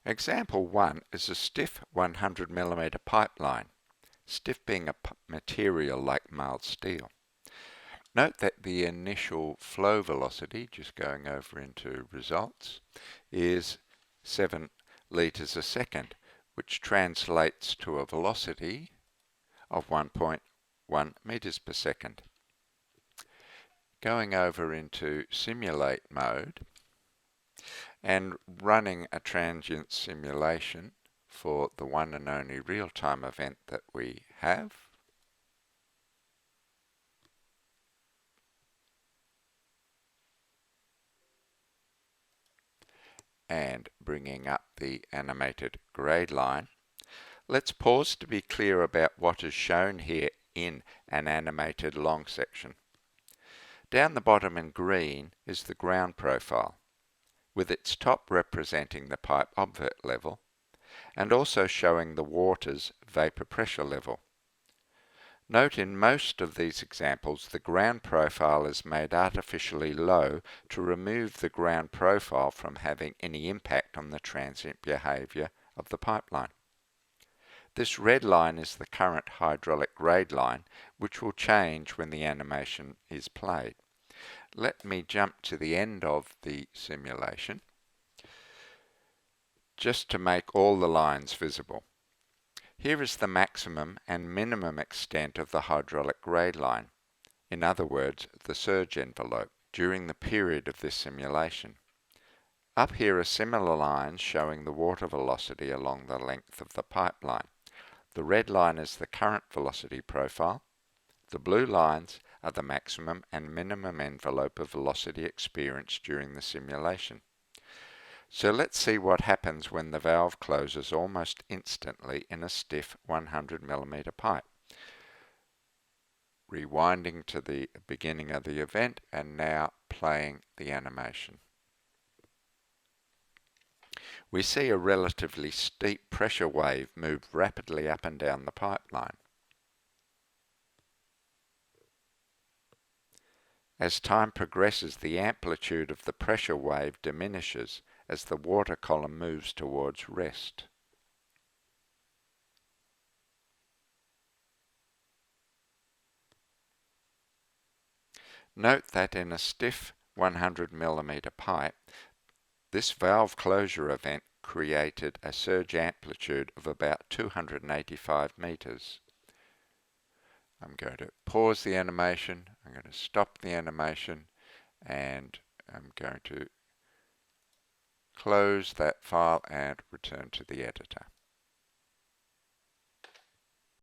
Example 1 is a stiff 100mm pipeline, stiff being a material like mild steel. Note that the initial flow velocity, just going over into results, is 7 litres a second, which translates to a velocity of 1.1 meters per second. Going over into simulate mode and running a transient simulation for the one and only real-time event that we have. And bringing up the animated grade line. Let's pause to be clear about what is shown here in an animated long section. Down the bottom in green is the ground profile, with its top representing the pipe obvert level, and also showing the water's vapor pressure level. Note in most of these examples the ground profile is made artificially low to remove the ground profile from having any impact on the transient behaviour of the pipeline. This red line is the current hydraulic grade line, which will change when the animation is played. Let me jump to the end of the simulation just to make all the lines visible. Here is the maximum and minimum extent of the hydraulic grade line, in other words, the surge envelope, during the period of this simulation. Up here are similar lines showing the water velocity along the length of the pipeline. The red line is the current velocity profile. The blue lines are the maximum and minimum envelope of velocity experienced during the simulation. So let's see what happens when the valve closes almost instantly in a stiff 100mm pipe. Rewinding to the beginning of the event and now playing the animation. We see a relatively steep pressure wave move rapidly up and down the pipeline. As time progresses, the amplitude of the pressure wave diminishes as the water column moves towards rest. Note that in a stiff 100mm pipe, this valve closure event created a surge amplitude of about 285 meters. I'm going to pause the animation, I'm going to stop the animation, and I'm going to close that file and return to the editor.